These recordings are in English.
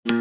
Good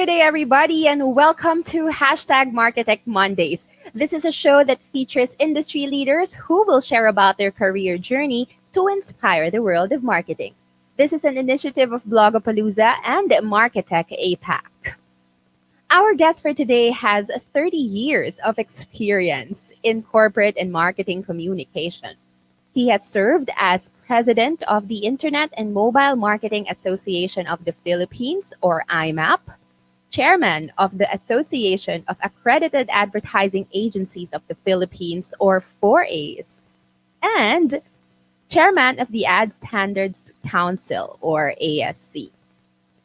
day, everybody, and welcome to Marketech Mondays. This is a show that features industry leaders who will share about their career journey to inspire the world of marketing. This is an initiative of Blogapalooza and Marketech APAC. Our guest for today has 30 years of experience in corporate and marketing communication. He has served as president of the Internet and Mobile Marketing Association of the Philippines, or IMMAP, chairman of the Association of Accredited Advertising Agencies of the Philippines, or 4As, and chairman of the Ad Standards Council, or ASC.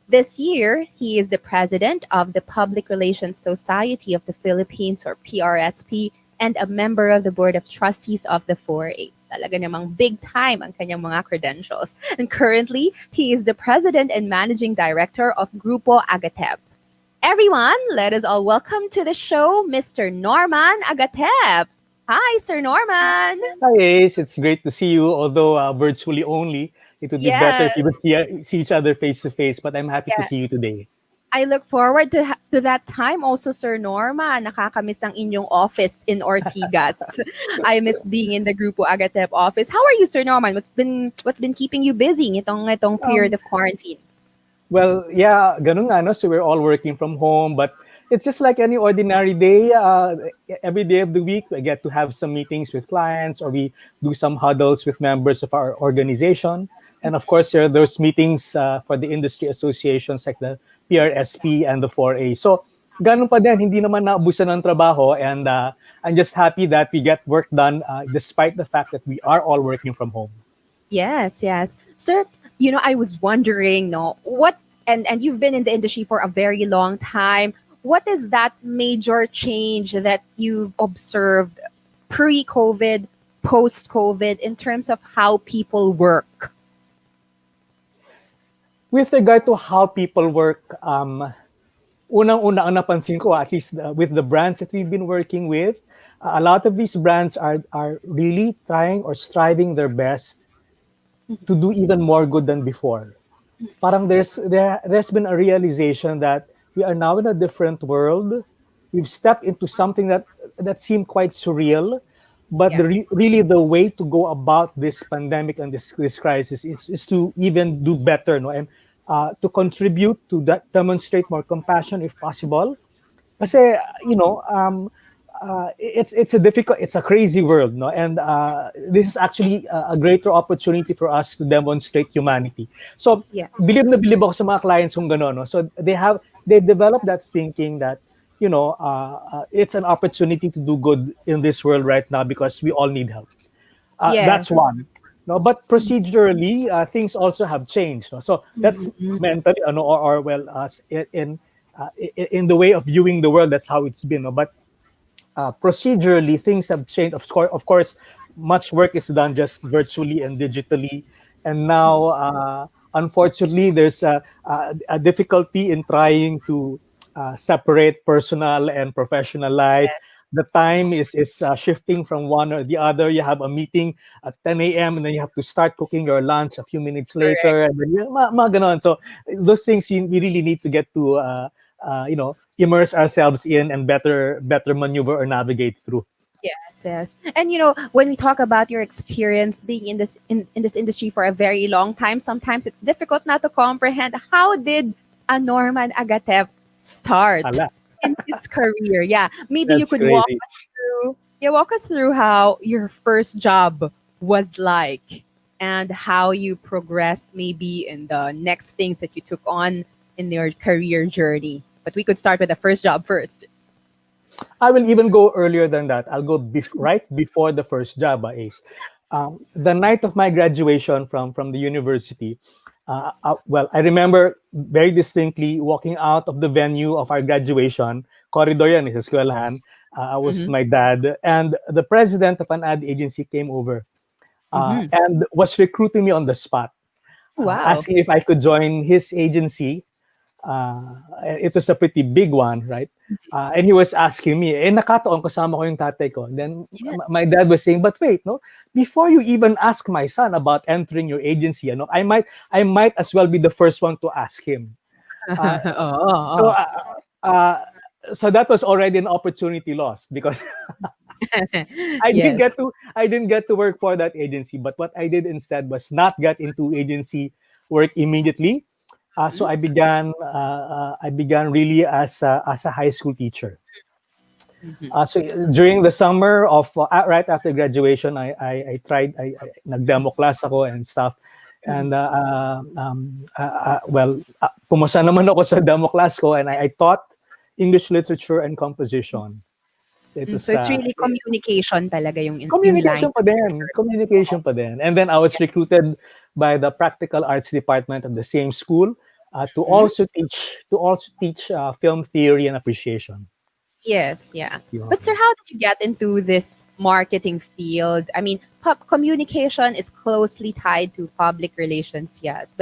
This year, he is the president of the Public Relations Society of the Philippines, or PRSP, and a member of the Board of Trustees of the 4As. Talaga namang big time ang kanyang mga credentials. And currently, he is the president and managing director of Grupo Agatep. Everyone, let us all welcome to the show Mr. Norman Agatep. Hi, Sir Norman. Hi, Ace. It's great to see you, although virtually only. It would be better if you would see each other face to face, but I'm happy to see you today. I look forward to that time also, Sir Norman. Nakakamiss ang inyong office in Ortigas. I miss being in the Grupo Agatep office. How are you, Sir Norman? What's been keeping you busy itong period of quarantine? Well, yeah, ganun nga, no? So we're all working from home, but it's just like any ordinary day. Every day of the week, we get to have some meetings with clients, or we do some huddles with members of our organization. And of course, there are those meetings for the industry associations like the PRSP and the 4A. So, ganun pa din, hindi naman naubusan ng trabaho. And I'm just happy that we get work done despite the fact that we are all working from home. Yes. Sir, I was wondering, and you've been in the industry for a very long time. What is that major change that you've observed pre-COVID, post-COVID in terms of how people work? With regard to how people work, unang-una ang napansin ko, at least with the brands that we've been working with, a lot of these brands are really trying or striving their best to do even more good than before. Parang there's been a realization that we are now in a different world. We've stepped into something that seemed quite surreal, but really the way to go about this pandemic and this crisis is to even do better, and to contribute to that, demonstrate more compassion if possible. Kasi it's a crazy world, and this is actually a greater opportunity for us to demonstrate humanity. So believe na believe ako sa mga clients kung gano'n, no? So they developed that thinking that it's an opportunity to do good in this world right now because we all need help. That's one. No, but procedurally, things also have changed. No? So that's mentally, in the way of viewing the world, that's how it's been. No? But procedurally, things have changed. Of course, much work is done just virtually and digitally. And now, unfortunately, there's a difficulty in trying to separate personal and professional life. The time is shifting from one or the other. You have a meeting at 10 a.m. and then you have to start cooking your lunch a few minutes later. And then ganon. So those things we really need to get to immerse ourselves in and better maneuver or navigate through. Yes. And when we talk about your experience being in this industry for a very long time, sometimes it's difficult not to comprehend how did a Norman Agatep start in his career. Maybe That's you could crazy. walk us through how your first job was like and how you progressed maybe in the next things that you took on in your career journey. But we could start with the first job first. I will even go earlier than that. I'll go right before the first job, Ace. The night of my graduation from the university, I remember very distinctly walking out of the venue of our graduation, corridor yan, sa eskwelahan. I was Mm-hmm. my dad, and the president of an ad agency came over Mm-hmm. and was recruiting me on the spot, Wow. asking if I could join his agency. It was a pretty big one, right? And he was asking me, nakataon kasama ko yung tatay ko. Then Yeah. my dad was saying, but wait, no, before you even ask my son about entering your agency, I might as well be the first one to ask him. Uh, so, Oh, uh, so that was already an opportunity lost because yes. I didn't get to work for that agency. But what I did instead was not get into agency work immediately. So Mhm. I began really as a high school teacher. Mhm. So during the summer of right after graduation, I tried nag-demo class ako and stuff. And pumasa naman ako sa demo class ko, and I taught English literature and composition. It was So it's really communication talaga yung line. communication pa din. And then I was recruited by the practical arts department of the same school to Mhm. also teach film theory and appreciation. Yes, yeah. But sir, Yun. how did you get into this marketing field? I mean, communication is closely tied to public relations, yes.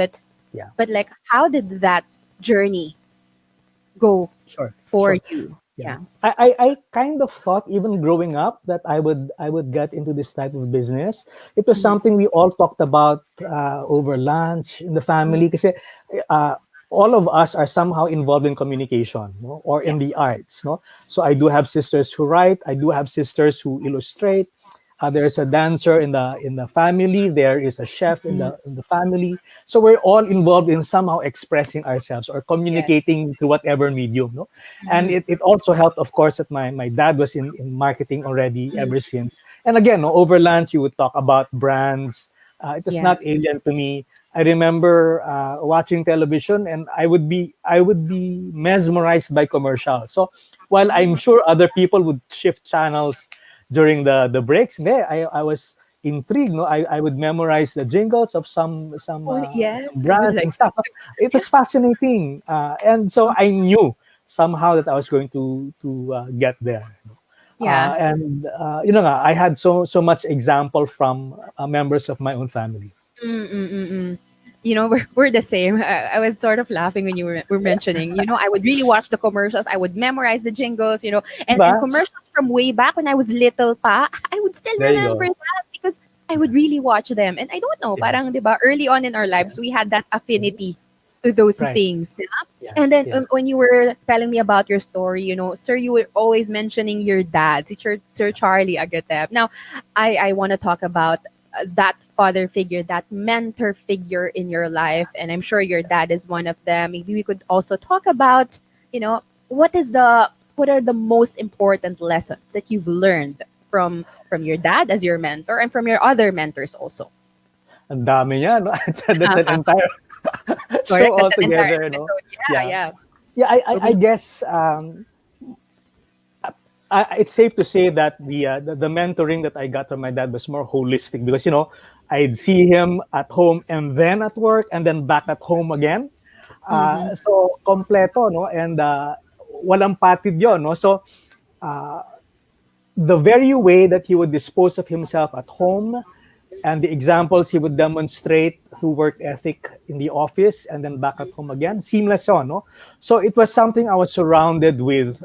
Yeah, But like, how did that journey go sure, for sure. you? Yeah, Yeah. I kind of thought even growing up that I would get into this type of business. It was Mm-hmm. something we all talked about over lunch in the family. Kasi uh, all of us are somehow involved in communication, no? Or Yeah. in the arts. No? So I do have sisters who write. I do have sisters who illustrate. There's a dancer in the family. There is a chef in Mhm. the family. So we're all involved in somehow expressing ourselves or Yes. communicating through whatever medium. No, and Mhm. it also helped, of course, that my dad was in marketing already Mhm. ever since. And again, no, over lunch you would talk about brands. It was Yeah. not alien to me. I remember watching television, and I would be mesmerized by commercials. So while I'm sure other people would shift channels during the breaks, I was intrigued. No, I would memorize the jingles of Oh, yes. some I was brands like and stuff. that too. It Yeah. was fascinating, and so I knew somehow that I was going to get there. Yeah. I had so much example from members of my own family. Mm-mm-mm. We're the same. I was sort of laughing when you were mentioning, I would really watch the commercials. I would memorize the jingles, and Diba? commercials from way back when I was little pa, I would still There you remember go. that because I Yeah, would really watch them. And I don't know, yeah, parang, di ba, early on in our yeah, lives, we had that yeah. affinity to those Right. things. Yeah? Yeah, And then yeah. when you were telling me about your story, sir, you were always mentioning your dad, Sir Charlie Agatep. Now, I want to talk about that father figure, that mentor figure in your life, and I'm sure your dad is one of them. Maybe we could also talk about, what are the most important lessons that you've learned from your dad as your mentor and from your other mentors also. Ang dami niya, no? That's an entire show Correct. That's an entire altogether, no? episode. Yeah, Yeah. yeah. Yeah, So I guess it's safe to say that the mentoring that I got from my dad was more holistic because I'd see him at home and then at work and then back at home again. mm-hmm. So kompleto, no, and walang patid yon, no. So the very way that he would dispose of himself at home and the examples he would demonstrate through work ethic in the office and then back at home again, seamless on, no? So it was something I was surrounded with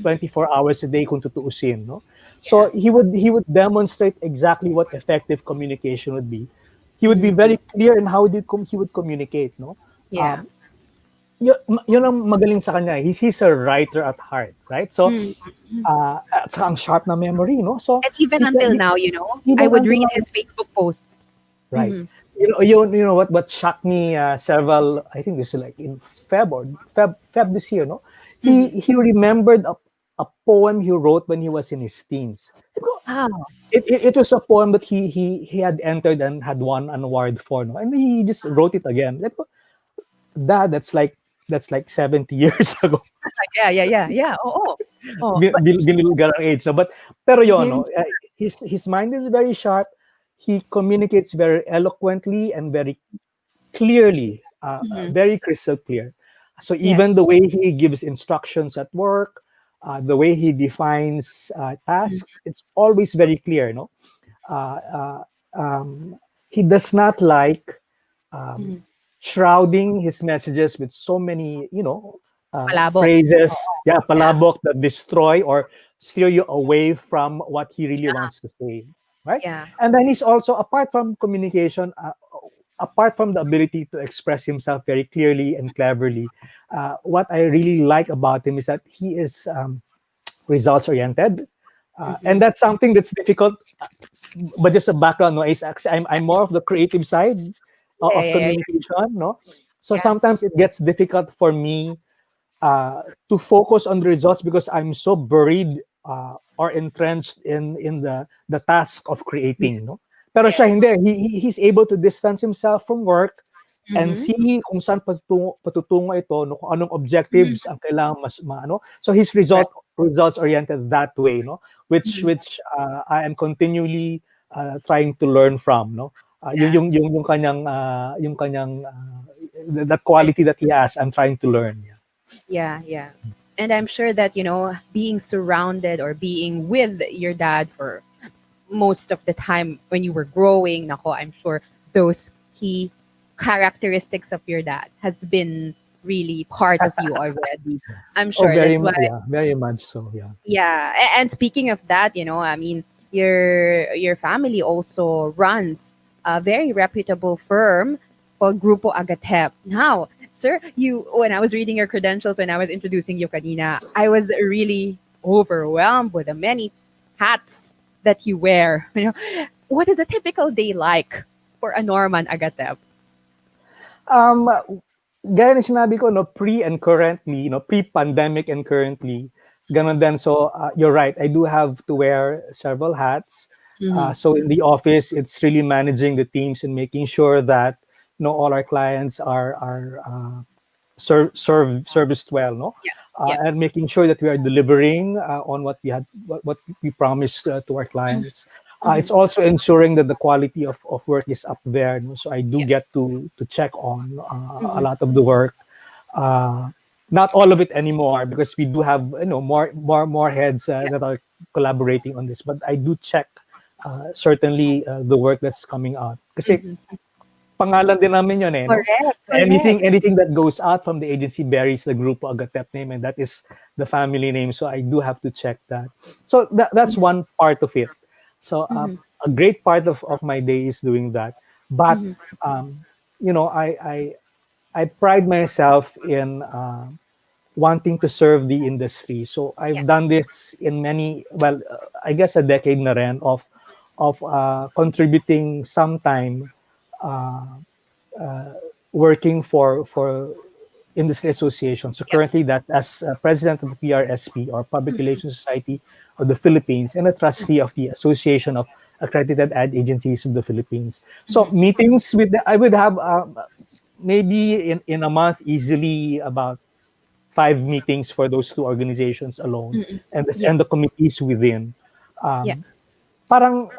24 hours a day kung tutuusin, no? Yeah. So he would demonstrate exactly what effective communication would be. He would be Mm-hmm. very clear in how he would communicate, no? Yeah. Yun ang magaling sa kanya. He's a writer at heart, right? So Mm. at saka ang sharp na memory, no? So And even he can, until he, now, I even would until read now, his Facebook posts. right? Mm-hmm. You know what shocked me several. I think this is like in Feb this year. No, Mm-hmm. he remembered a poem he wrote when he was in his teens. Wow. It was a poem that he had entered and had won an award for. No, and he just wrote it again. Dad, that's like 70 years ago. Yeah, yeah, yeah, yeah. Oh. But Binulugan ang age, no? Pero yun, very. no, his mind is very sharp. He communicates very eloquently and very clearly, Mhm. very crystal clear. So even Yes. the way he gives instructions at work, the way he defines tasks, it's always very clear. No, uh, uh, he does not like um, Mhm. shrouding his messages with so many, Palabok. phrases, yeah, Yeah. palabok that destroy or steer you away from what he really wants to say, right? Yeah. And then he's also, apart from communication, apart from the ability to express himself very clearly and cleverly, what I really like about him is that he is results oriented. And Mhm. that's something that's difficult, but just a background noise. Actually, I'm more of the creative side Yeah, of yeah, yeah, communication, no? So yeah. sometimes it gets difficult for me to focus on the results because I'm so buried or entrenched in the task of Yeah. creating, no? Pero siya Yes. hindi, he's able to distance himself from work and Mhm. see kung saan patutungo ito, no, kung anong Mhm. objectives ang kailangan mas maano. So he's Correct. results oriented that way, no, which Mhm. I am continually trying to learn from, no. Yung Yeah. yung kanyang that quality that he has, I'm trying to learn. Yeah. Yeah, yeah. And I'm sure that, being surrounded or being with your dad for most of the time when you were growing, nako, I'm sure those key characteristics of your dad has been really part of you already. I'm Oh, sure that's why. yeah, very much so. Yeah. Yeah, and speaking of that, I mean, your family also runs a very reputable firm called Grupo Agatep. Now, sir, you when I was reading your credentials when I was introducing you kanina, I was really overwhelmed with the many hats that you wear. What is a typical day like for a Norman Agatep? Um, Gaya ng sinabi ko, no, pre and currently, pre-pandemic and currently, ganun din. So, you're right. I do have to wear several hats. Mm-hmm. So in the office, it's really managing the teams and making sure that, all our clients are serviced well, no, Yeah, yeah. and making sure that we are delivering on what we promised to our clients. It's Mm-hmm. also ensuring that the quality of work is up there. No? So I do Yeah. get to check on a Mm-hmm. lot of the work. Uh, Not all of it anymore because we do have more heads Yeah. that are collaborating on this. But I do check certainly the work that's coming out. Kasi Mm-hmm. pangalan din namin yun eh, no? Correct, correct. Anything that goes out from the agency bears the Grupo Agatep name, and that is the family name. So I do have to check that. So that's one part of it. So Mm-hmm. a great part of my day is doing that. But Mm-hmm. um, you know, I pride myself in wanting to serve the industry. So Yeah. I've done this in many, well, I guess a decade na rin of contributing some time working for industry association. So Yeah. currently that's as president of the PRSP or Public Relations Society of the Philippines and a trustee of the Association of Accredited Ad Agencies of the Philippines. So meetings I would have maybe in a month easily about 5 meetings for those two organizations alone Mm-mm. and Yeah. and the committees within. Yeah. Parang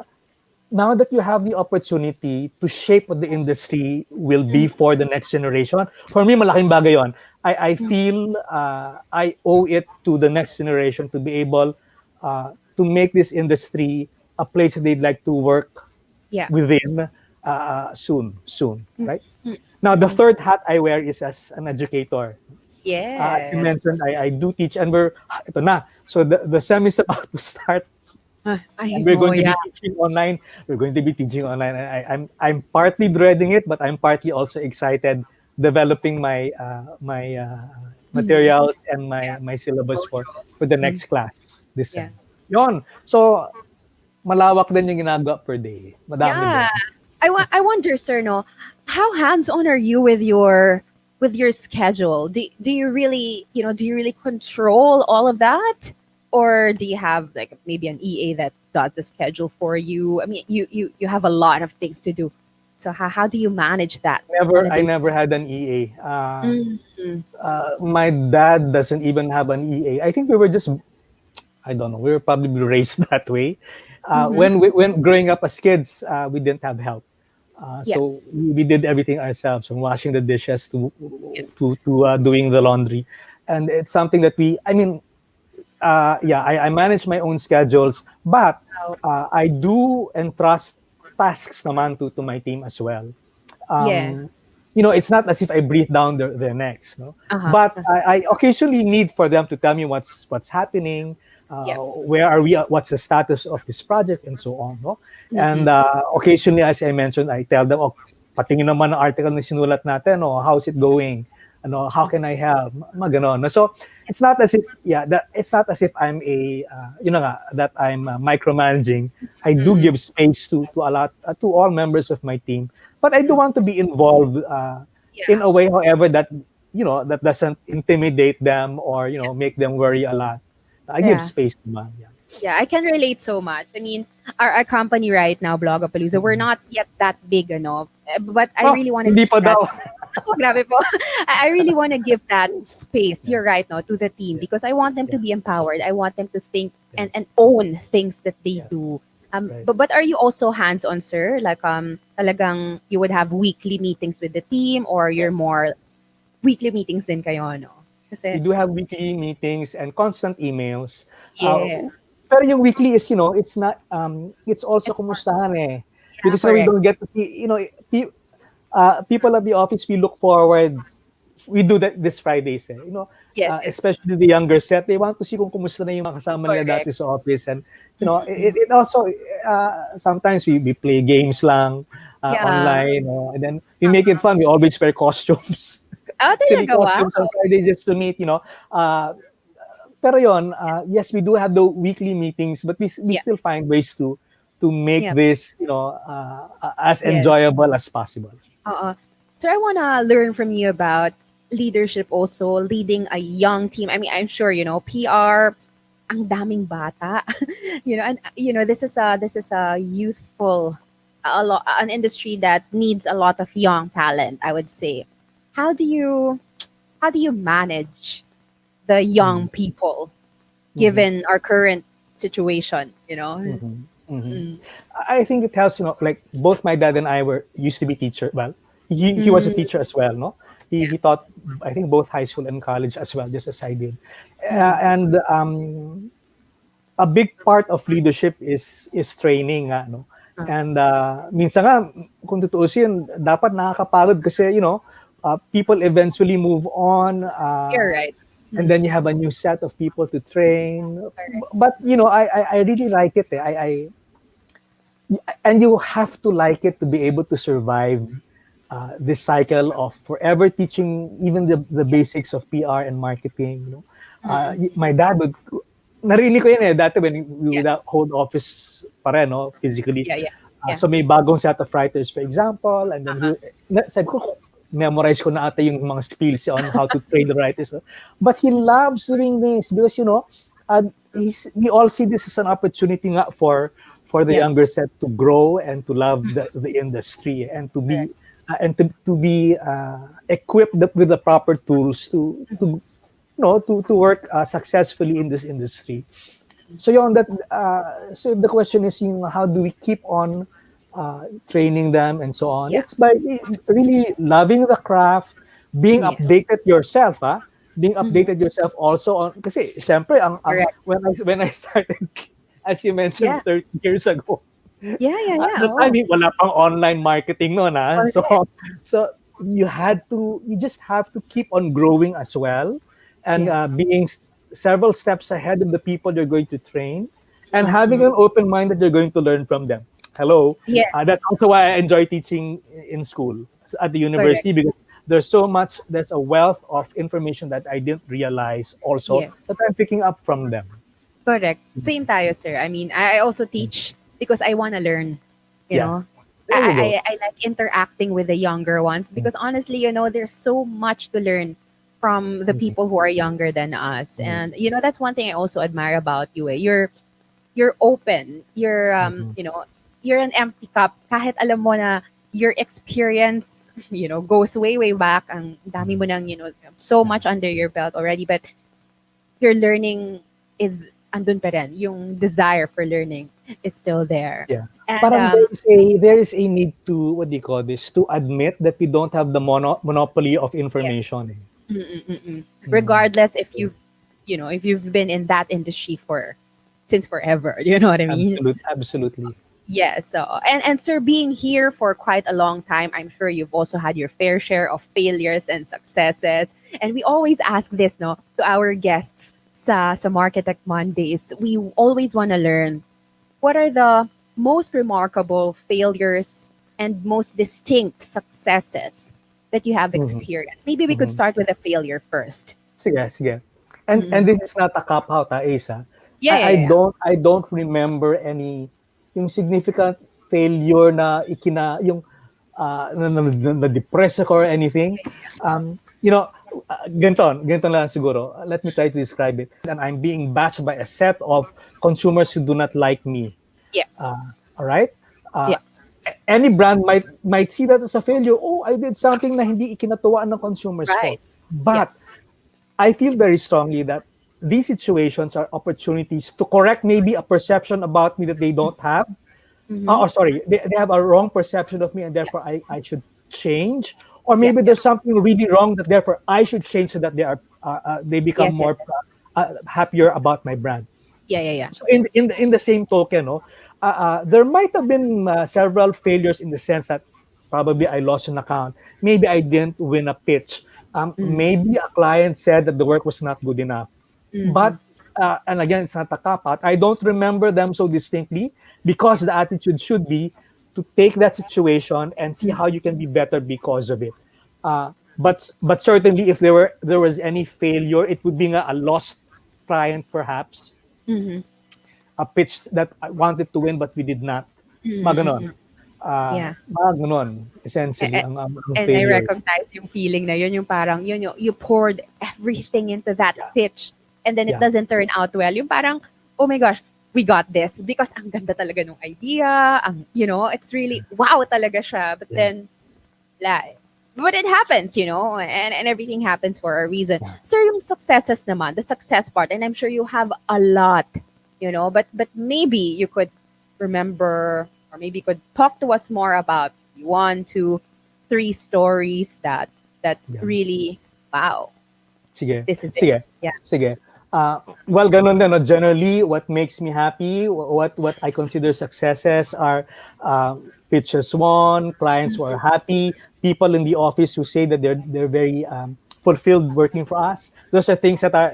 now that you have the opportunity to shape what the industry will be Mhm. for the next generation, for me, malaking bagay yon. I feel I owe it to the next generation to be able to make this industry a place that they'd like to work Yeah. within soon, right? Now, the Mm-mm. third hat I wear is as an educator. As you mentioned, Yes. I do teach, and ito na. So the SEM is about to start. I And we're know, going to yeah. be teaching online. We're going to be teaching online. I'm partly dreading it, but I'm partly also excited developing my Mm-hmm. materials and Yeah. my syllabus Modules. for the Mm. next class this Yeah. time. Yon. So malawak din yung ginagawa per day. Madami Yeah. din. I wonder, sir, no, how hands-on are you with your schedule? Do you really, do you really control all of that? Or do you have like maybe an EA that does the schedule for you? I mean, you have a lot of things to do. So how do you manage that on a I day? never had an EA. Mm-hmm. My dad doesn't even have an EA. I think we were just, I don't know, we were probably raised that way. Mm-hmm. When growing up as kids, we didn't have help. Yeah. So we did everything ourselves, from washing the dishes Yeah. to doing the laundry, and it's something that I mean, Yeah, I manage my own schedules, but Oh, I do entrust tasks naman to my team as well. Um, yes. it's not as if I breathe down their necks, no? Uh-huh. But I occasionally need for them to tell me what's happening, Yep. where are we, what's the status of this project, and so on, no? And Mm-hmm. occasionally, as I mentioned, I tell them, oh, patingin naman ang article na sinulat natin, no? How's it going? How can I help? Mga ganon. No? So it's not as if, it's not as if I'm that I'm micromanaging. I do Mm-mm. give space to a lot to all members of my team, but I do want to be involved in Yeah. a way, however, that that doesn't intimidate them or make them worry a lot. I give Yeah. space to them. Yeah. Yeah, I can relate so much. I mean, our company right now, Blogapalooza, we're Mhm. not yet that big, but I Oh, really want to hindi give pa that. daw. Oh, grabe po. I really want to give that space. Yeah, You're right, no, to the team yeah, because I want them to yeah, be empowered. I want them to think yeah, and own things that they yeah. do. Right. But are you also hands on, sir? Like talagang you would have weekly meetings with the team, or you're Yes. more weekly meetings din kayo, no? We Kasi do have weekly meetings and constant emails. yes, Pero yung weekly is, it's not, it's also it's more kumustahan eh. yeah, Because we correct. don't get to see, people at the office, we look forward, we do that this Fridays eh. Yes, yes, Especially the younger set, they want to see kung kumusta na yung mga kasama nila correct. dati sa office. And, Mm-mm. it also, sometimes we play games lang Yeah. online, and then we make it fun. We always wear costumes. Oh, Silly talaga, wow. costumes on Friday just to meet, uh, pero yon, yes, we do have the weekly meetings, but we Yeah. still find ways to make Yep. this, as Yes. enjoyable as possible. Uh-uh. So I want to learn from you about leadership also, leading a young team. I mean, I'm sure, PR, ang daming bata. And this is a youthful an industry that needs a lot of young talent, I would say. How do you how do you manage the young Mhm, people mhm, given our current situation, mhm, mhm. Mm. I think it helps, like both my dad and I were used to be teacher. Well, he was a Mm, teacher as well, no? He yeah. he taught, I think, both high school and college as well, just as I did. Mm-mm. And a big part of leadership is training nga, no? Uh, And minsan nga, kung tutuusin, dapat nakakapagod kasi, people eventually move on, you're right. and then you have a new set of people to train. Correct. But, I really like it. And you have to like it to be able to survive this cycle of forever teaching even the basics of PR and marketing. Mm-mm. My dad would, narinig ko yun eh, dati when we Yeah. would hold office pa rin, no, physically. Yeah. Yeah. Yeah. So may bagong set of writers, for example, and then Uh-huh. sabi ko, memorize ko na ata yung mga skills on how to train the writers. No? But he loves doing this because, uh, we all see this as an opportunity nga for the Yeah. younger set to grow and to love the industry and to Correct. be equipped with the proper tools to work successfully in this industry. So yun, so the question is, how do we keep on training them and so on? Yeah. It's by really loving the craft, being Yeah. updated yourself, being Mhm. updated yourself also on, kasi syempre ang Correct. when I started, as you mentioned, Yeah. 30 years ago, Yeah. Yeah. at Yeah. the time Oh. wala pang online marketing noon, so Correct. so you just have to keep on growing as well, and Yeah. being several steps ahead of the people you're going to train, and having Mm-mm. an open mind that you're going to learn from them. Hello. That's Yes. also why I enjoy teaching in school, at the Correct. university, because there's a wealth of information that I didn't realize also that Yes. I'm picking up from them. Correct. Same tayo, sir. I mean, I also teach because I want to learn, you Yeah, know. there you go. I like interacting with the younger ones because honestly, there's so much to learn from the Mhm, people who are younger than us. mhm, And that's one thing I also admire about you. You're open. mhm, You're an empty cup. Kahit alam mo na your experience, goes way, way back. Ang dami mo mhm. nang, so much under your belt already. But your learning is andun pa rin. Yung desire for learning is still there. Yeah. And Parang there is a need to, what do you call this, to admit that we don't have the monopoly of yes. information. Eh. Mm-mm-mm-mm. Mm. Regardless if if you've been in that industry for since forever. You know what I mean? Absolutely. Yes. So, and sir, being here for quite a long time, I'm sure you've also had your fair share of failures and successes. And we always ask this, no, to our guests sa Marketech Mondays. We always want to learn what are the most remarkable failures and most distinct successes that you have Mhm, experienced. Maybe we could mhm. start with a failure first. Sige, sige. And Mm-mm. this is not a cop out, Asa. Yeah, yeah, yeah. I don't remember any yung significant failure na yung na depress ako or anything. You know, ganito lang siguro. Let me try to describe it. And I'm being bashed by a set of consumers who do not like me. Yeah, All right? Uh, yeah. any brand might see that as a failure. Oh, I did something na hindi ikinatuwaan ng consumers ko. Right. Yeah. But I feel very strongly that these situations are opportunities to correct maybe a perception about me that they don't have. Mm-hmm. Or sorry, they have a wrong perception of me and Yeah, therefore I should change. Or yeah, maybe yeah. there's something really wrong that therefore I should change so that they become Yes, yes, more yes. happier about my brand. Yeah, yeah, yeah. So in the same token, no, there might have been several failures in the sense that probably I lost an account. Maybe I didn't win a pitch. Maybe a client said that the work was not good enough. Mm-hmm. But and again, it's not a cop out. I don't remember them so distinctly because the attitude should be to take that situation and see how you can be better because of it. But certainly, if there was any failure, it would be a lost client perhaps, Mm-hmm. a pitch that I wanted to win but we did not. Mga ganon. Mm-hmm. Yeah. Mga ganon, essentially, A- ang And I failures. recognize yung feeling na yun, yung parang, you poured everything into that Yeah, pitch and then it yeah, doesn't turn out well. Yung parang, oh my gosh, we got this because ang ganda talaga ng idea. It's really, wow talaga siya. But yeah, then, but it happens, and everything happens for a reason. yeah. Sir, yung successes naman, the success part, and I'm sure you have a lot, but maybe you could remember or maybe you could talk to us more about one, two, three stories that Yeah. really, wow, Sige, this is it. sige, Yeah. sige. Well, ganun din, no? Generally, what makes me happy, what I consider successes are pitches won, clients who are happy, people in the office who say that they're very fulfilled working for us. Those are things that are,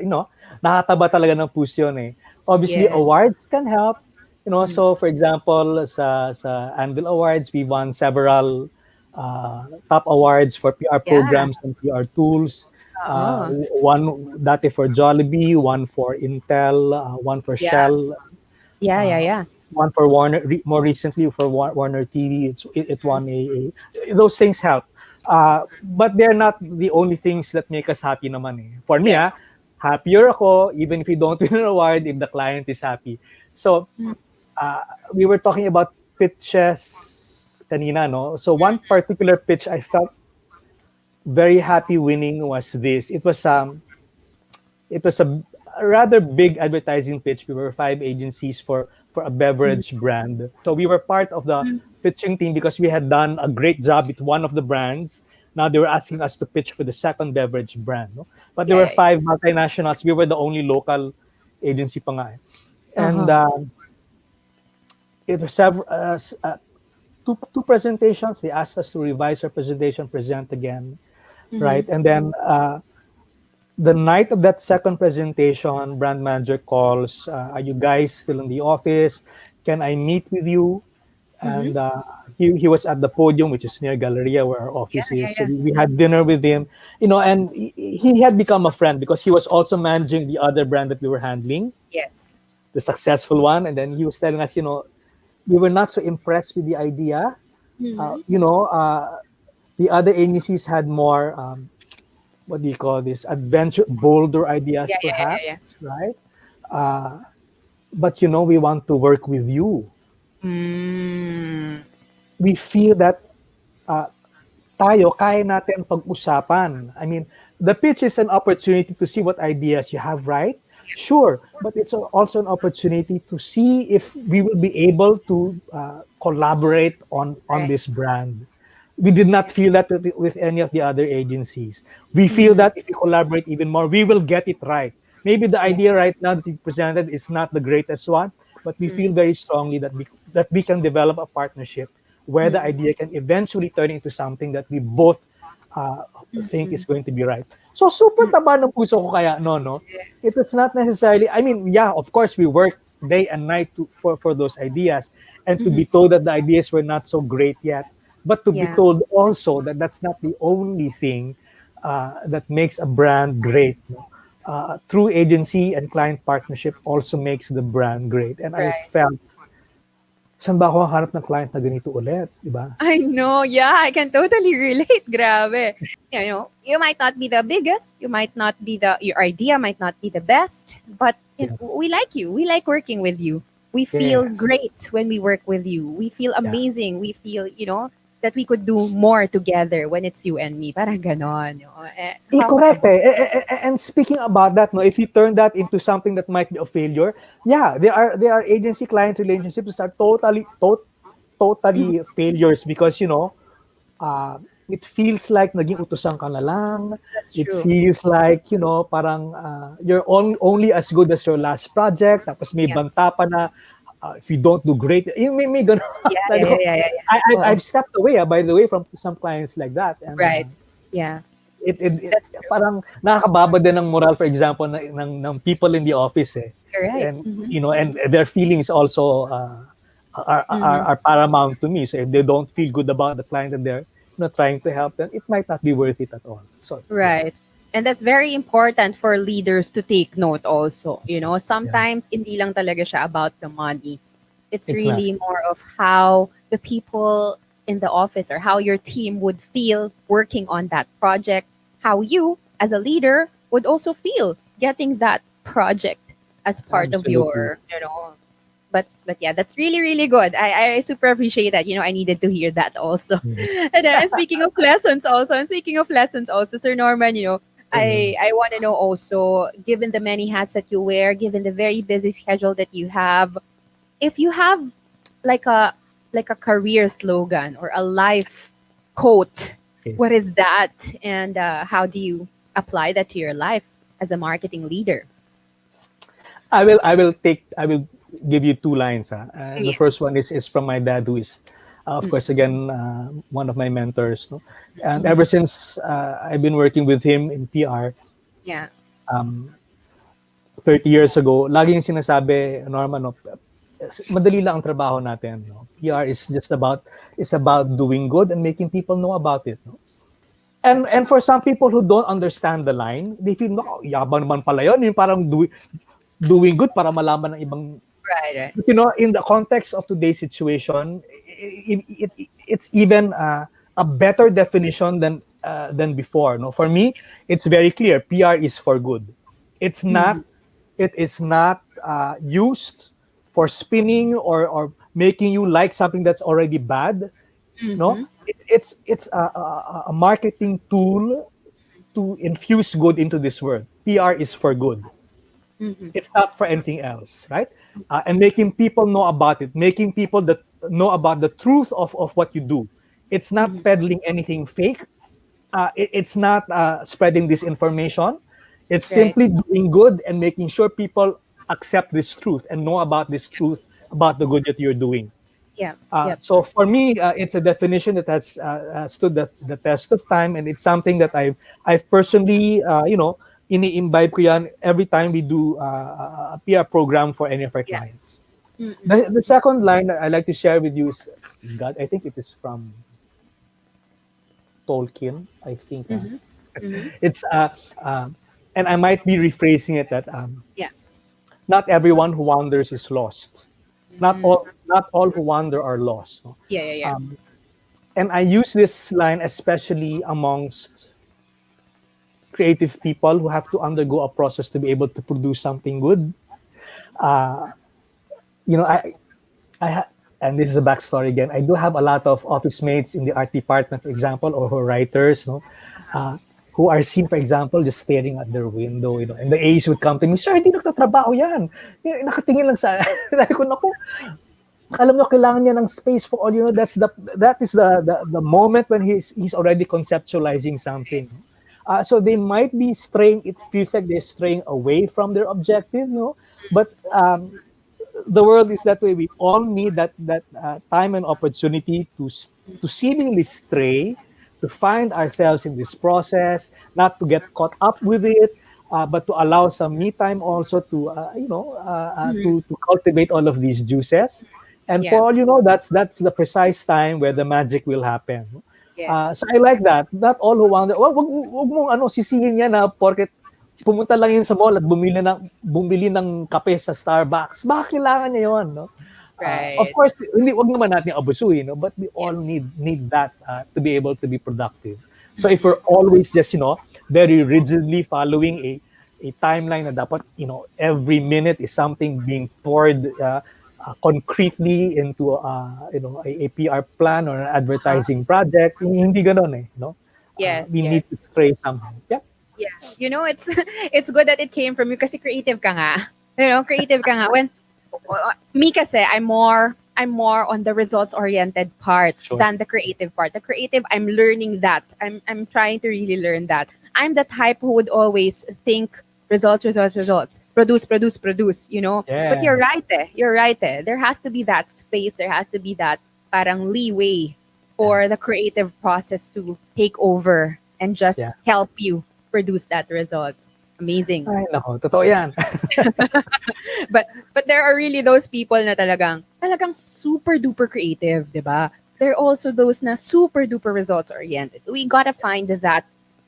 nakataba talaga ng puso yun eh. Obviously, Yes. awards can help. So for example, sa Anvil Awards, we won several top awards for PR Yeah. programs and PR tools. Oo. One dati for Jollibee, one for Intel, one for Yeah. Shell, Yeah, yeah, uh, yeah. one for Warner. More recently for Warner TV, it won those things help. But they're not the only things that make us happy naman eh. For me, Yes. happier ako even if you don't win an award if the client is happy. So we were talking about pitches kanina, no? So one particular pitch I felt very happy winning was this. It was a rather big advertising pitch. We were 5 agencies for a beverage brand. So we were part of the pitching team because we had done a great job with one of the brands. Now they were asking us to pitch for the second beverage brand. No? But there Yeah, were yeah, yeah. 5 multinationals. We were the only local agency pa nga eh. And Uh-huh. it was two presentations. They asked us to revise our presentation, present again, Mm-hmm. right? And then the night of that second presentation, brand manager calls, "Are you guys still in the office? Can I meet with you?" Mm-hmm. And he was at the podium, which is near Galleria, where our Yeah, office yeah, is. So yeah. we had dinner with him, and he had become a friend because he was also managing the other brand that we were handling, Yes. the successful one. And then he was telling us, we were not so impressed with the idea. Mm-hmm. The other agencies had more, what do you call this, adventure, bolder ideas, Yeah, yeah, yeah, yeah, perhaps, right? But we want to work with you. yeah. Mm. We feel that tayo, kaya natin pag-usapan. I mean, the pitch is an opportunity to see what ideas you have, right? Sure, but it's also an opportunity to see if we will be able to collaborate on Right. this brand. We did not feel that with any of the other agencies. We feel Mm-hmm. that if we collaborate even more, we will get it right. maybe the idea right now that you presented is not the greatest one, but we feel very strongly that we can develop a partnership where the idea can eventually turn into something that we both uh, think is going to be right. So super taba ng puso ko kaya no. It is not necessarily. I mean, yeah, of course we work day and night for those ideas, and to be told that the ideas were not so great yet, but to be Yeah. told also that that's not the only thing that makes a brand great. No? True agency and client partnership also makes the brand great. And I Right. felt, saan ba ako hanap ng client na ganito ulit, di ba? I know. Yeah, I can totally relate. Grabe. You know, you might not be the biggest, you might not be your idea might not be the best, but Yeah. we like you. We like working with you. We feel Yes. great when we work with you. We feel Yeah. amazing. We feel, that we could do more together when it's you and me. Parang ganon. How Correct. about And speaking about that, no, if you turn that into something that might be a failure, yeah, there are agency client relationships that are totally failures because uh, it feels like naging utusan ka na lang. that's It true. feels like parang you're only as good as your last project. Tapos may Yeah. banta pa na if you don't do great, may ganun. Yeah, yeah, yeah, yeah, yeah, yeah. Oh, I've stepped away, by the way, from some clients like that, and right. Yeah, it that's true. parang nakakababa din ng moral, for example, ng people in the office, eh. You're right. And and their feelings also are paramount to me. So if they don't feel good about the client and they're trying to help them, it might not be worth it at all. So yeah, Right. And that's very important for leaders to take note also. yeah, Sometimes hindi lang talaga siya about the money. It's it's not. really more of how the people in the office or how your team would feel working on that project, how you as a leader would also feel getting that project as part of Absolutely. your. But yeah, that's really really good. I super appreciate that. I needed to hear that also. Mhm. And speaking of lessons also, Sir Norman, Mhm. I want to know also, given the many hats that you wear, given the very busy schedule that you have, if you have like a career slogan or a life quote, Okay. what is that, and how do you apply that to your life as a marketing leader? I will give you two lines. The first Yes. one is from my dad, who is, of course, again, one of my mentors. No? And ever Mhm. since I've been working with him in PR Yeah. um, 30 years ago, laging sinasabi, Norman, no, madali lang ang trabaho natin. No? PR is about doing good and making people know about it. No? And for some people who don't understand the line, they feel, no, yabang naman pala yun. Yung parang doing good para malaman ng ibang. Right. Right. But, in the context of today's situation, it's even a better definition than before. No, for me, it's very clear. PR is for good. It's not. Mhm. It is not used for spinning or making you like something that's already bad. No, Mhm. it's a marketing tool to infuse good into this world. PR is for good. Mhm. It's not for anything else, right? And making people know about it, making people that know about the truth of what you do. It's not Mhm. peddling anything fake. It's not spreading disinformation. It's Right. simply doing good and making sure people accept this truth and know about this truth about the good that you're doing. Yeah. Yep. So for me, it's a definition that has stood the test of time, and it's something that I've personally, ini-imbibe ko yan every time we do a PR program for any of our Yeah. clients. Mm-mm. The second line that I like to share with you is, God, I think it is from Tolkien. I think Mhm. Mhm. it's and I might be rephrasing it that Yeah. not everyone who wanders is lost. Mm. Not all who wander are lost. No? Yeah. Yeah. Yeah. Um, and I use this line especially amongst creative people who have to undergo a process to be able to produce something good. Uh, you know, and this is a backstory again. I do have a lot of office mates in the art department, for example, or who are writers, no, uh, who are seen, for example, just staring at their window, and the A's would come to me, sir, hindi nagtatrabaho yan. Nakatingin lang sa, sabi ko, naku, alam nyo, kailangan niya ng space for all, that is the moment when he's already conceptualizing something. So they might be straying. It feels like they're straying away from their objective, but the world is that way. We all need that time and opportunity to seemingly stray, to find ourselves in this process, not to get caught up with it, but to allow some me time also to to cultivate all of these juices. And Yeah. for all you know, that's the precise time where the magic will happen. Yes. So I like that. Not all who want, wag mong sisihin yan na porket pumunta lang yun sa mall at bumili ng kape sa Starbucks. Baka kailangan niya yun, no? Of Right. course, hindi wag naman natin abusuin, no? But we Yeah. all need that to be able to be productive. So if we're always just, very rigidly following a timeline na dapat, every minute is something being poured concretely into a PR plan or an advertising project, hindi ganon eh, no? Yes, We need to yes. stray somehow. Yeah. Yeah. It's it's good that it came from you kasi creative ka nga. Creative ka nga. When me kasi, I'm more on the results oriented part Sure. than the creative part. The creative, I'm learning that. I'm trying to really learn that. I'm the type who would always think results, results, results. Produce, produce, produce. But you're Yes. right eh. You're right eh. There has to be that space. There has to be that parang leeway Yeah. for the creative process to take over and just Yeah. help you produce that results. Amazing. Ay, nako, totoo yan. But there are really those people na talagang super duper creative, 'di ba? There are also those na super duper results oriented. We gotta find that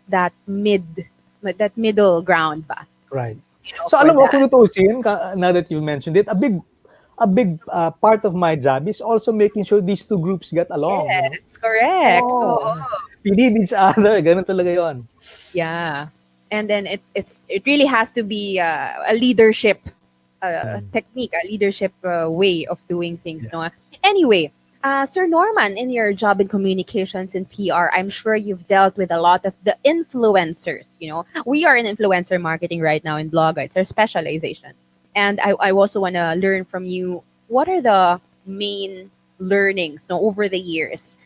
that middle ground ba? Right. So For alam mo, that. kung tutuusin, now that you mentioned it, a big part of my job is also making sure these two groups get along. Yes, correct. Oh, Oo. we need each other. Ganun talaga yon. Yeah. And then it really has to be a leadership technique, a leadership way of doing things. Yeah. No? Anyway, Sir Norman, in your job in communications and PR, I'm sure you've dealt with a lot of the influencers. We are in influencer marketing right now in Blogger. It's our specialization. And I also want to learn from you, what are the main learnings over the years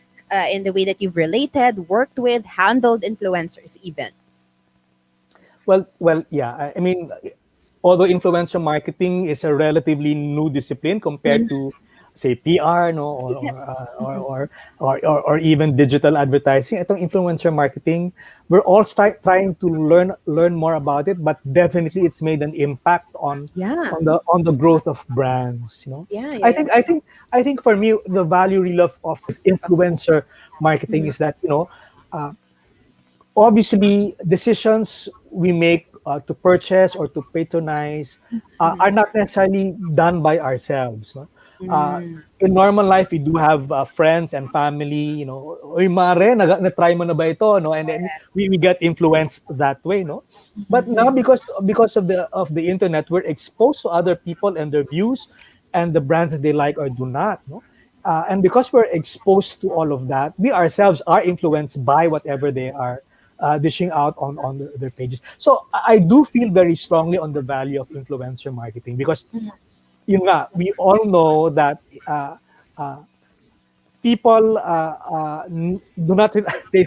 in the way that you've related, worked with, handled influencers even? Well, yeah. I mean, although influencer marketing is a relatively new discipline compared Mhm. to, say, PR, no, Yes. or even digital advertising, itong influencer marketing, we're all trying to learn more about it, but definitely it's made an impact on Yeah. on the growth of brands. Yeah, yeah, I yeah. think I think I think for me the value really of this influencer marketing is that obviously decisions we make to purchase or to patronize are not necessarily done by ourselves, no? Mm. In normal life we do have friends and family, oy mare, na-try mo na ba ito, no? And then we get influenced that way, no? But now because of the internet, we're exposed to other people and their views and the brands that they like or do not, no? And because we're exposed to all of that, we ourselves are influenced by whatever they are dishing out on their pages. So I do feel very strongly on the value of influencer marketing because we all know that uh, uh, people do not they,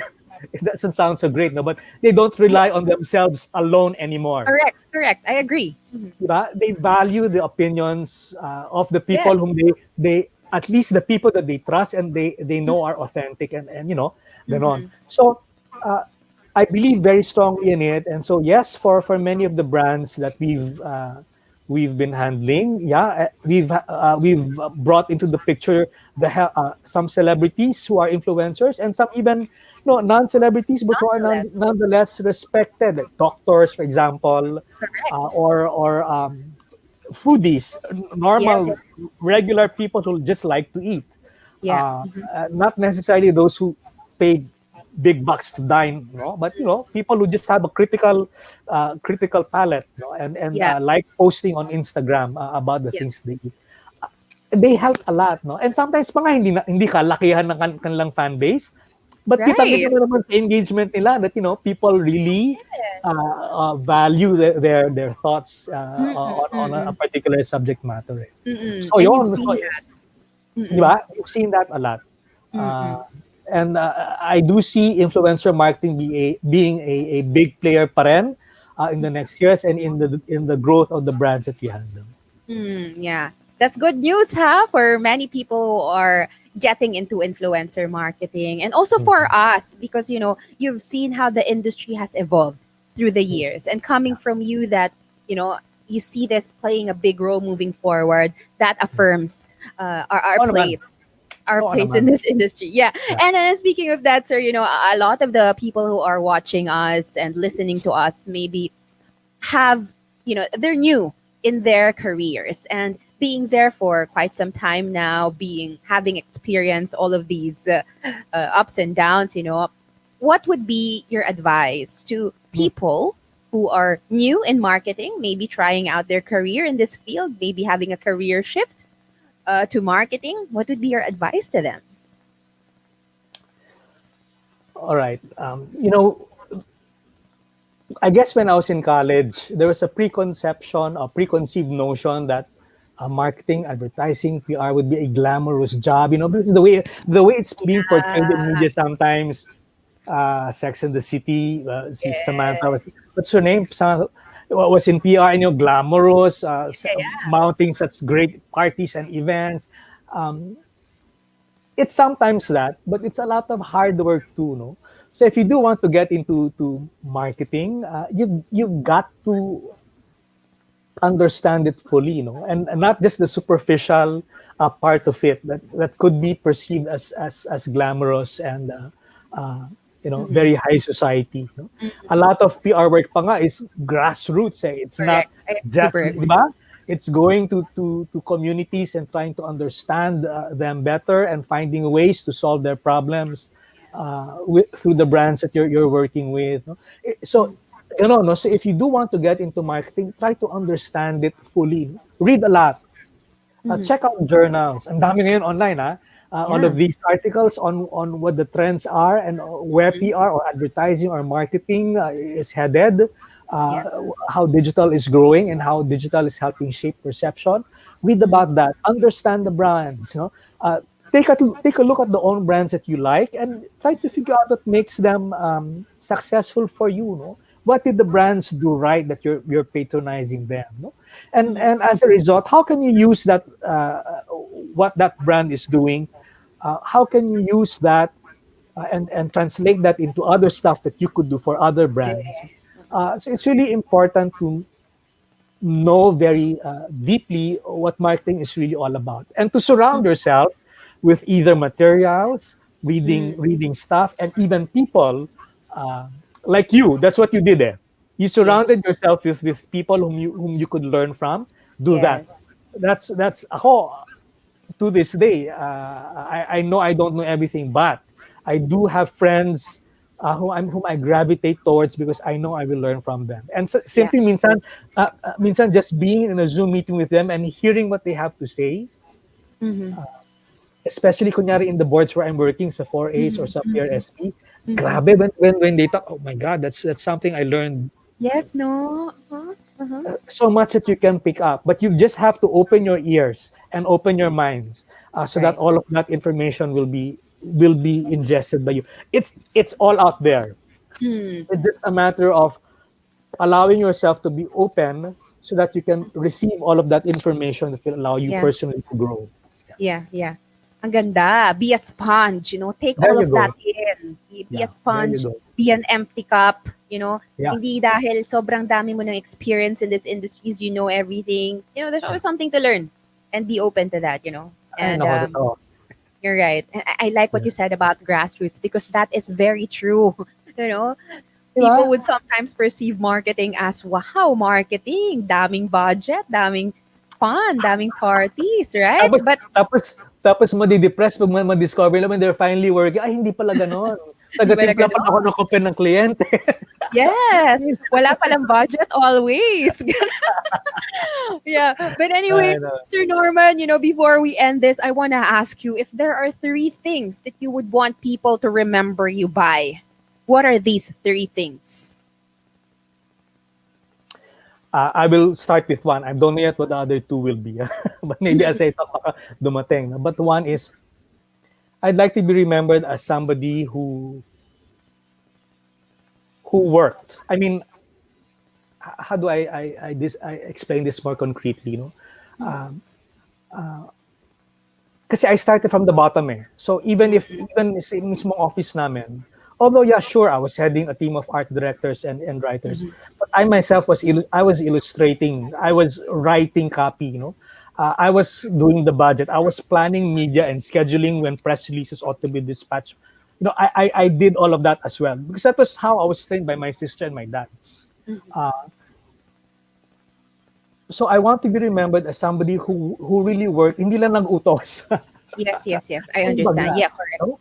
it doesn't sound so great, no, but they don't Yeah, rely on themselves alone anymore. correct, correct. I agree. Mhm. Diba? They value the opinions of the people whom Yes. they at least the people that they trust and they know are authentic and ganon. Mhm. So I believe very strongly in it, and so yes, for many of the brands that we've been handling, yeah, we've brought into the picture some celebrities who are influencers and some even no non-celebrities but who are Non-celeb. nonetheless respected, like doctors, for example, Correct. or foodies, Yes, normal yes, yes. regular people who just like to eat, Yeah. Mhm. not necessarily those who paid big bucks to dine, but people who just have a critical palate, and Yeah. like posting on Instagram about the Yeah. things they eat. They help a lot, no? And sometimes mga hindi kalakihan ng kanilang fan base, but Right. kita mo naman sa engagement nila that people really value their thoughts on a Mm-mm. particular subject matter. Mm-mm. So And you've yun, so, seen that. di Mm-mm. ba? You've seen that a lot. Uh, Mm-mm. and I do see influencer marketing being a big player pa rin, in the next years and in the growth of the brands that we handle. Yeah, that's good news, huh? For many people who are getting into influencer marketing, and also for Mhm. us, because you've seen how the industry has evolved through the Mhm. years, and coming Yeah. from you, that you see this playing a big role moving forward. That affirms our Oo naman. place. Our Oo place in naman. this industry. Yeah. Yeah. And then speaking of that, sir, a lot of the people who are watching us and listening to us maybe have they're new in their careers and being there for quite some time now, being having experienced all of these ups and downs. What would be your advice to Mm. people who are new in marketing, maybe trying out their career in this field, maybe having a career shift to marketing? What would be your advice to them? All right. I guess when I was in college, there was a preconception, a preconceived notion that marketing, advertising, PR would be a glamorous job. Because the way it's being portrayed in Yeah. media sometimes, Sex and the City, si Samantha Yes. what's her name? Was in PR, glamorous, Yeah. mounting such great parties and events. Um, it's sometimes that, but it's a lot of hard work too, no? So if you do want to get into marketing, you've got to understand it fully, and not just the superficial part of it that could be perceived as glamorous and Mhm. very high society. A lot of PR work pa nga is grassroots. It's not Correct. I just, super di agree. ba? It's going to communities and trying to understand them better and finding ways to solve their problems through the brands that you're working with. No? So no. So if you do want to get into marketing, try to understand it fully. Read a lot. Mhm. Check out journals. Ang dami ngayon online, ha? All Yeah. of these articles on what the trends are and where Mhm. PR or advertising or marketing is headed, uh, Yeah. how digital is growing and how digital is helping shape perception. Read Mhm. about that. Understand the brands. Take a look at the own brands that you like and try to figure out what makes them successful for you. No? What did the brands do right that you're patronizing them? No? and Mhm. and as a result, how can you use that what that brand is doing? How can you use that and translate that into other stuff that you could do for other Yeah. brands? So it's really important to know very deeply what marketing is really all about, and to surround yourself with either materials, Mm. reading stuff, and even people uh, like you. That's what you did there. You Yes. surrounded yourself with people whom you could learn from. Do that. Yes. That's ako to this day. I know I don't know everything, but I do have friends whom I gravitate towards because I know I will learn from them. And Yeah. simply minsan just being in a Zoom meeting with them and hearing what they have to say, Mhm. especially kunyari in the boards where I'm working sa 4As or Mhm. sa Mhm. PRSP, Mhm. grabe when they talk, oh my God, that's something I learned Yes. No. Uh-huh. Uh-huh. so much that you can pick up, but you just have to open your ears and open your minds so that Right. all of that information will be ingested by you. It's all out there. Hmm. It's just a matter of allowing yourself to be open so that you can receive all of that information that will allow you Yeah. personally to grow. Yeah. Yeah. Ang ganda. Be a sponge. Take There all you of that go. in. Be a Yeah, there you sponge. go. Be an empty cup. Yeah, Hindi dahil sobrang dami mo ng experience in this industries, you know everything. There's always something to learn, and be open to that. ay And nako, totoo. you're right. And I like what Yeah. you said about grassroots, because that is very true. You know, Di People ba? would sometimes perceive marketing as, wow, marketing, daming budget, daming fun, daming parties, right? Tapos But tapos tapos madi-depress 'pag ma-discover naman they're finally working, "Ay hindi pala gano'n, di ba na taga-timpla pala ako ganon? ng kape ng kliyente." Yes, wala palang budget always. Yeah. But anyway, Ay, no. Sir Norman, before we end this, I want to ask you if there are three things that you would want people to remember you by. What are these three things? I will start with one. I don't know yet what the other two will be, but maybe as I talk baka dumating. But one is I'd like to be remembered as somebody who worked. I mean, how do I explain this more concretely? You know, kasi I started from the bottom eh. So even sa mismo office namin, although yeah, sure, I was heading a team of art directors and writers, but I myself I was illustrating, I was writing copy, you know. I was doing the budget, I was planning media and scheduling when press releases ought to be dispatched. You know, I did all of that as well because that was how I was trained by my sister and my dad. So I want to be remembered as somebody who really worked, hindi lang nag-utos. Yes, yes, yes. I understand. Kumbaga, Yeah, correct. no?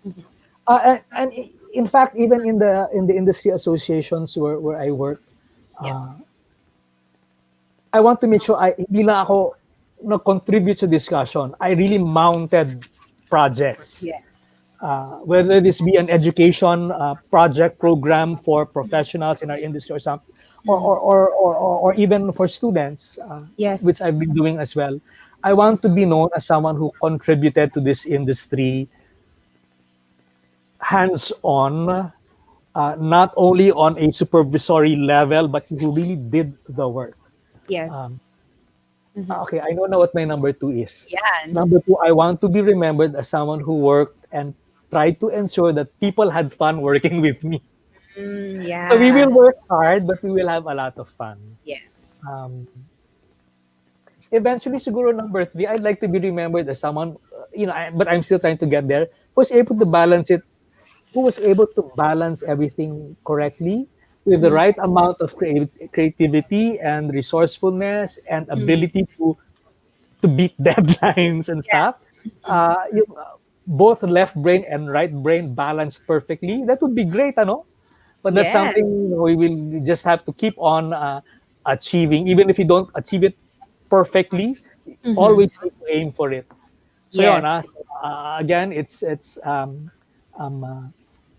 And in fact, even in the industry associations where I work, Yeah. I want to make sure hindi lang ako nag-contribute sa discussion. I really mounted projects. Yes. Whether this be an education project program for professionals in our industry or something, or even for students, Yes. which I've been doing as well. I want to be known as someone who contributed to this industry hands-on, not only on a supervisory level, but who really did the work. Yes. Okay, I know now what my number two is. Yeah. Number two, I want to be remembered as someone who worked and tried to ensure that people had fun working with me. So we Yeah. will work hard, but we will have a lot of fun. Yes. Um, Eventually, siguro number three, I'd like to be remembered as someone, but I'm still trying to get there, who's able to balance it, who was able to balance everything correctly with the right amount of creativity and resourcefulness and ability to beat deadlines and Yeah. stuff. Both left brain and right brain balanced perfectly. That would be great, ano? But that's Yes. something we will just have to keep on achieving. Even if you don't achieve it perfectly, always need to aim for it. So yun, Yes. again, it's um, uh,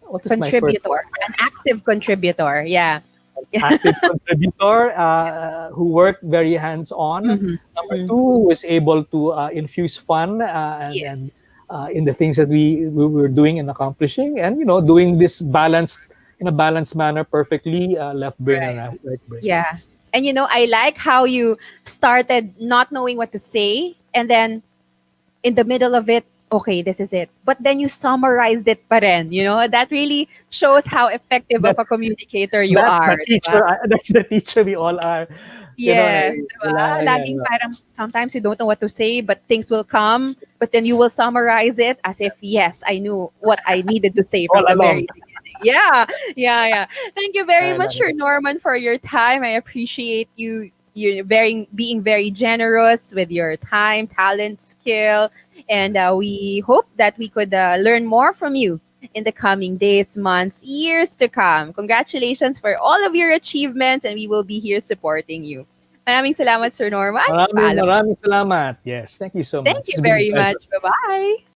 what is my first one? Contributor. An active contributor. Yeah. Active contributor who worked very hands-on. Number two, who was able to infuse fun and Yes. in the things that we were doing and accomplishing, and doing this balanced in a balanced manner perfectly, left brain and Right. right brain. Yeah. And I like how you started not knowing what to say, and then in the middle of it, okay, this is it. But then you summarized it pa rin, That really shows how effective of That's a communicator you that's the are, di ba? teacher. That's the teacher we all are. Yes, di ba? Kailangan niya, Laging parang sometimes you don't know what to say, but things will come, but then you will summarize it as if, yes, I knew what I needed to say all from the along. very beginning. Yeah, yeah, yeah. Thank you very much, Kailangan. Sir Norman, for your time. I appreciate you being very generous with your time, talent, skill, and we hope that we could learn more from you in the coming days, months, years to come. Congratulations for all of your achievements, and we will be here supporting you. Maraming salamat, Sir Norman. Maraming Paalam. maraming salamat. Yes, thank you so Thank much. you It's been a very pleasure. much. Bye-bye.